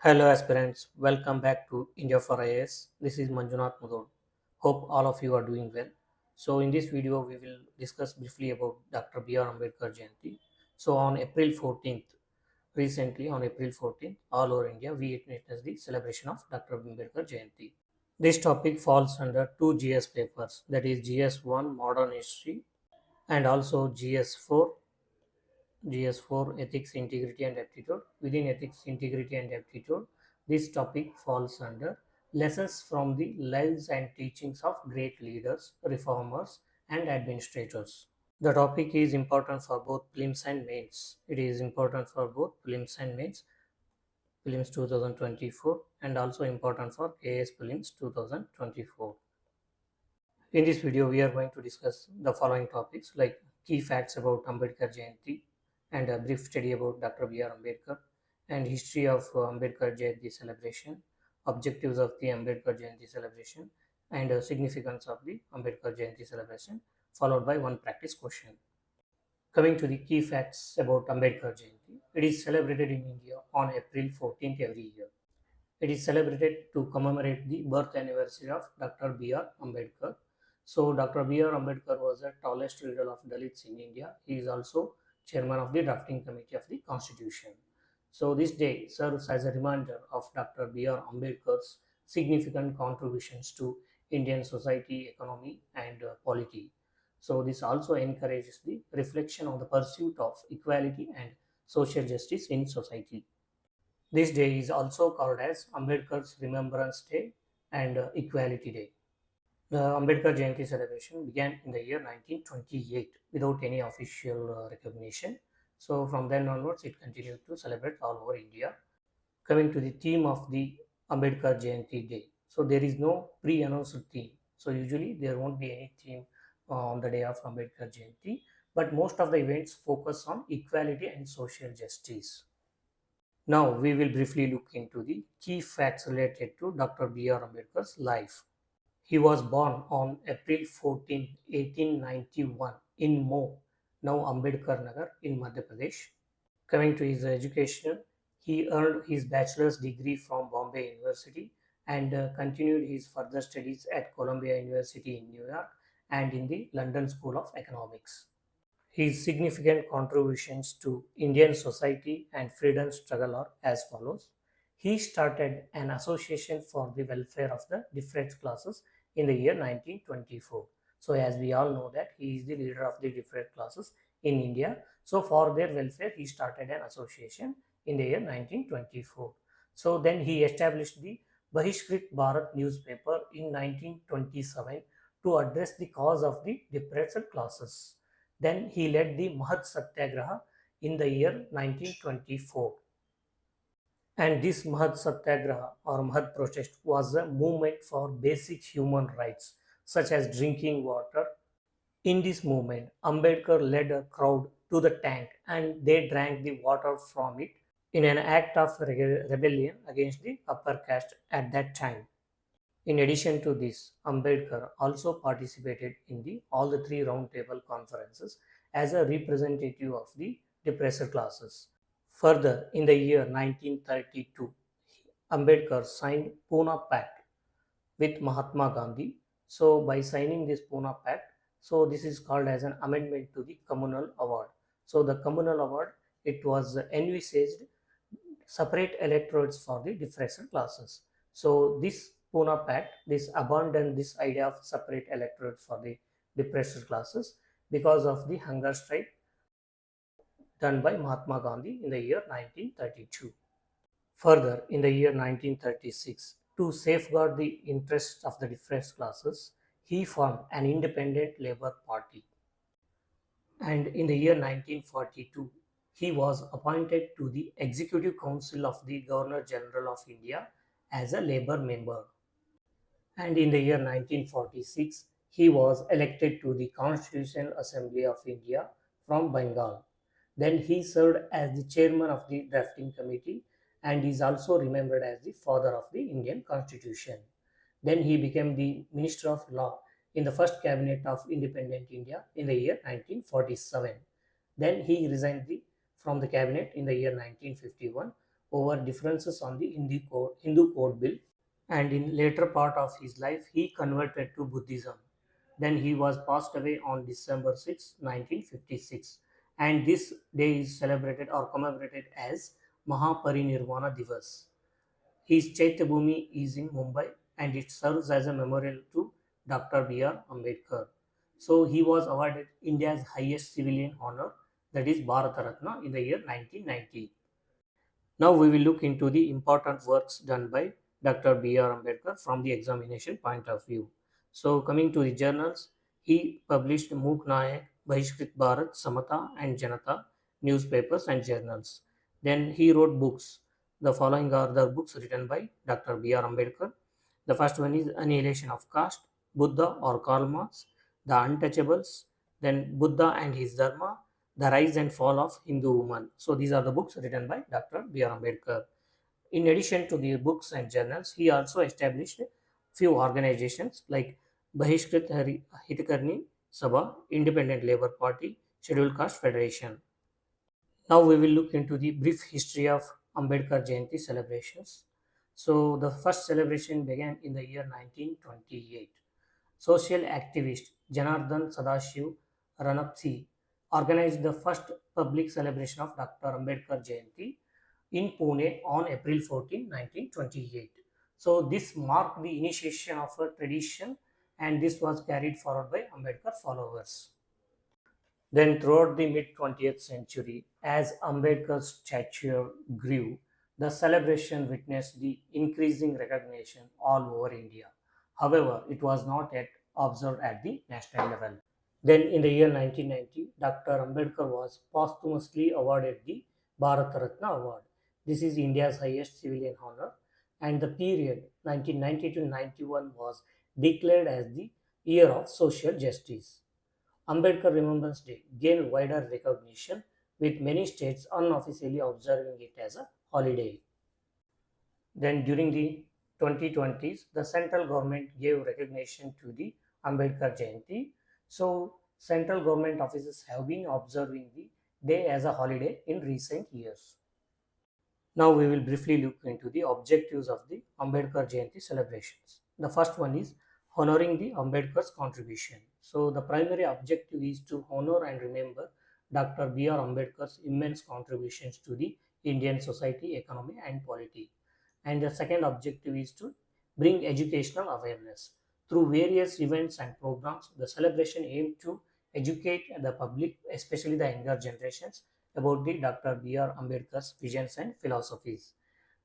Hello aspirants, welcome back to India for IAS. This is Manjunath Mudod. Hope all of you are doing well. So in this video we will discuss briefly about Dr. B.R. Ambedkar Jayanti. So on April 14th, recently on April 14th, all over India we witnessed the celebration of Dr. Ambedkar Jayanti. This topic falls under two GS papers, that is GS1 Modern History and also GS4 Ethics, Integrity and Aptitude. Within Ethics, Integrity and Aptitude, this topic falls under Lessons from the Lives and Teachings of Great Leaders, Reformers, and Administrators. The topic is important for both prelims and mains. It is important for both prelims and mains, prelims 2024, and also important for KS prelims 2024. In this video, we are going to discuss the following topics like key facts about Ambedkar Jayanti and a brief study about Dr. B.R. Ambedkar and history of Ambedkar Jayanti celebration, objectives of the Ambedkar Jayanti celebration, and significance of the Ambedkar Jayanti celebration, followed by one practice question. Coming to the key facts about Ambedkar Jayanti, it is celebrated in India on April 14th every year. It is celebrated to commemorate the birth anniversary of Dr. B.R. Ambedkar. So, Dr. B.R. Ambedkar was the tallest leader of Dalits in India. He is also chairman of the drafting committee of the Constitution. So, this day serves as a reminder of Dr. B.R. Ambedkar's significant contributions to Indian society, economy, and polity. So, this also encourages the reflection on the pursuit of equality and social justice in society. This day is also called as Ambedkar's Remembrance Day and Equality Day. The Ambedkar Jayanti celebration began in the year 1928 without any official recognition. So from then onwards, it continued to celebrate all over India. Coming to the theme of the Ambedkar Jayanti Day. So there is no pre-announced theme. So usually there won't be any theme on the day of Ambedkar Jayanti, but most of the events focus on equality and social justice. Now we will briefly look into the key facts related to Dr. B.R. Ambedkar's life. He was born on April 14, 1891 in Mo, now Ambedkar Nagar in Madhya Pradesh. Coming to his education, he earned his bachelor's degree from Bombay University and continued his further studies at Columbia University in New York and in the London School of Economics. His significant contributions to Indian society and freedom struggle are as follows. He started an association for the welfare of the different classes in the year 1924. So as we all know that he is the leader of the different classes in India. So for their welfare, he started an association in the year 1924. So then he established the Bahishkrit Bharat newspaper in 1927 to address the cause of the depressed classes. Then he led the Mahad Satyagraha in the year 1924. And this Mahad Satyagraha or Mahad protest was a movement for basic human rights such as drinking water. In this movement, Ambedkar led a crowd to the tank and they drank the water from it in an act of rebellion against the upper caste at that time. In addition to this, Ambedkar also participated in all the three roundtable conferences as a representative of the depressed classes. Further, in the year 1932, Ambedkar signed Pune Pact with Mahatma Gandhi. So, by signing this Pune Pact, so this is called as an amendment to the Communal Award. So, the Communal Award, it was envisaged separate electorates for the depressed classes. So this Pune Pact, this abandoned this idea of separate electorate for the depressed classes because of the hunger strike done by Mahatma Gandhi in the year 1932. Further, in the year 1936, to safeguard the interests of the depressed classes, he formed an independent Labour Party. And in the year 1942, he was appointed to the Executive Council of the Governor General of India as a Labour member. And in the year 1946, he was elected to the Constitutional Assembly of India from Bengal. Then he served as the chairman of the drafting committee and is also remembered as the father of the Indian Constitution. Then he became the Minister of Law in the first cabinet of independent India in the year 1947. Then he resigned from the cabinet in the year 1951 over differences on the Hindu code bill, and in later part of his life he converted to Buddhism. Then he was passed away on December 6, 1956, and this day is celebrated or commemorated as Mahaparinirvana Divas. His Chaityabhumi is in Mumbai and it serves as a memorial to Dr. B.R. Ambedkar. So he was awarded India's highest civilian honor, that is Bharata Ratna, in the year 1990. Now we will look into the important works done by Dr. B.R. Ambedkar from the examination point of view. So coming to the journals, he published Mook Nayak, Bahishkrit Bharat, Samata and Janata newspapers and journals. Then he wrote books. The following are the books written by Dr. B.R. Ambedkar. The first one is Annihilation of Caste, Buddha or Karl Marx, The Untouchables, then Buddha and His Dharma, The Rise and Fall of Hindu Woman. So these are the books written by Dr. B.R. Ambedkar. In addition to the books and journals, he also established few organizations like Bahishkrit Hitakarni Sabha, Independent Labour Party, Scheduled Caste Federation. Now we will look into the brief history of Ambedkar Jayanti celebrations. So the first celebration began in the year 1928. Social activist Janardhan Sadashiv Ranapsi organized the first public celebration of Dr. Ambedkar Jayanti in Pune on April 14, 1928. So this marked the initiation of a tradition and this was carried forward by Ambedkar followers. Then throughout the mid 20th century, as Ambedkar's stature grew, the celebration witnessed the increasing recognition all over India. However, it was not yet observed at the national level. Then in the year 1990, Dr. Ambedkar was posthumously awarded the Bharat Ratna Award. This is India's highest civilian honor, and the period 1990 to 91 was declared as the year of social justice. Ambedkar Remembrance Day gained wider recognition, with many states unofficially observing it as a holiday. Then during the 2020s, the central government gave recognition to the Ambedkar Jayanti. So central government offices have been observing the day as a holiday in recent years. Now we will briefly look into the objectives of the Ambedkar Jayanti celebrations. The first one is honoring the Ambedkar's contribution. So the primary objective is to honor and remember Dr. B.R. Ambedkar's immense contributions to the Indian society, economy and polity. And the second objective is to bring educational awareness. Through various events and programs, the celebration aimed to educate the public, especially the younger generations, about the Dr. B.R. Ambedkar's visions and philosophies.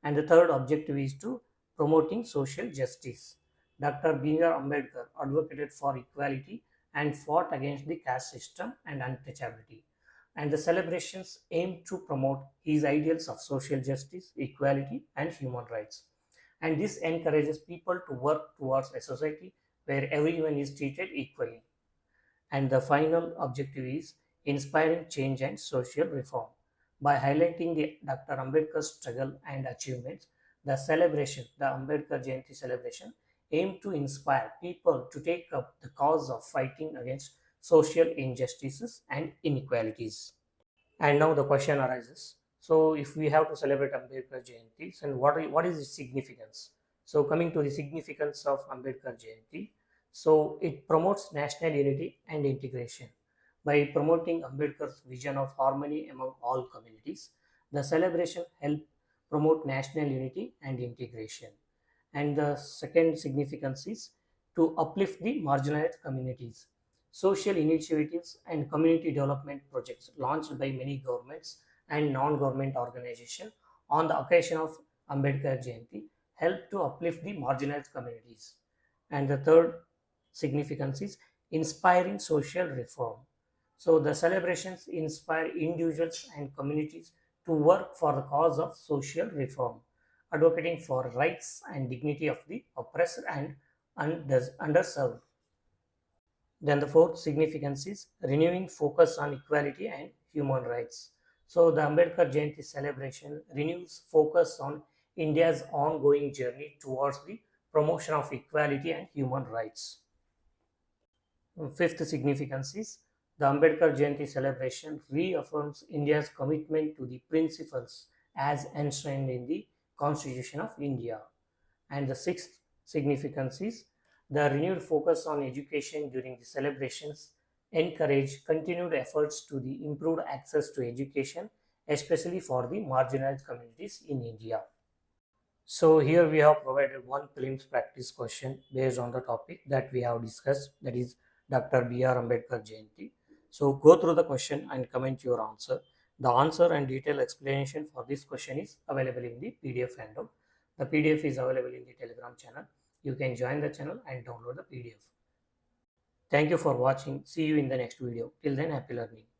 And the third objective is to promoting social justice. Dr. B.R. Ambedkar advocated for equality and fought against the caste system and untouchability. And the celebrations aim to promote his ideals of social justice, equality, and human rights. And this encourages people to work towards a society where everyone is treated equally. And the final objective is inspiring change and social reform. By highlighting the Dr. Ambedkar's struggle and achievements, the celebration, the Ambedkar Jayanti celebration, aim to inspire people to take up the cause of fighting against social injustices and inequalities. And now the question arises. So, if we have to celebrate Ambedkar Jayanti, then what is its significance? So, coming to the significance of Ambedkar Jayanti, so it promotes national unity and integration. By promoting Ambedkar's vision of harmony among all communities, the celebration helped promote national unity and integration. And the second significance is to uplift the marginalized communities. Social initiatives and community development projects launched by many governments and non-government organizations on the occasion of Ambedkar Jayanti help to uplift the marginalized communities. And the third significance is inspiring social reform. So the celebrations inspire individuals and communities to work for the cause of social reform, advocating for rights and dignity of the oppressed and underserved. Then the fourth significance is renewing focus on equality and human rights. So the Ambedkar Jayanti celebration renews focus on India's ongoing journey towards the promotion of equality and human rights. Fifth significance is the Ambedkar Jayanti celebration reaffirms India's commitment to the principles as enshrined in the Constitution of India. And the sixth significance is the renewed focus on education during the celebrations encourage continued efforts to the improved access to education, especially for the marginalized communities in India. So here we have provided one prelims practice question based on the topic that we have discussed, that is Dr. B.R. Ambedkar Jayanti. So go through the question and comment your answer. The answer and detailed explanation for this question is available in the PDF handout. The PDF is available in the Telegram channel. You can join the channel and download the PDF. Thank you for watching. See you in the next video. Till then, happy learning.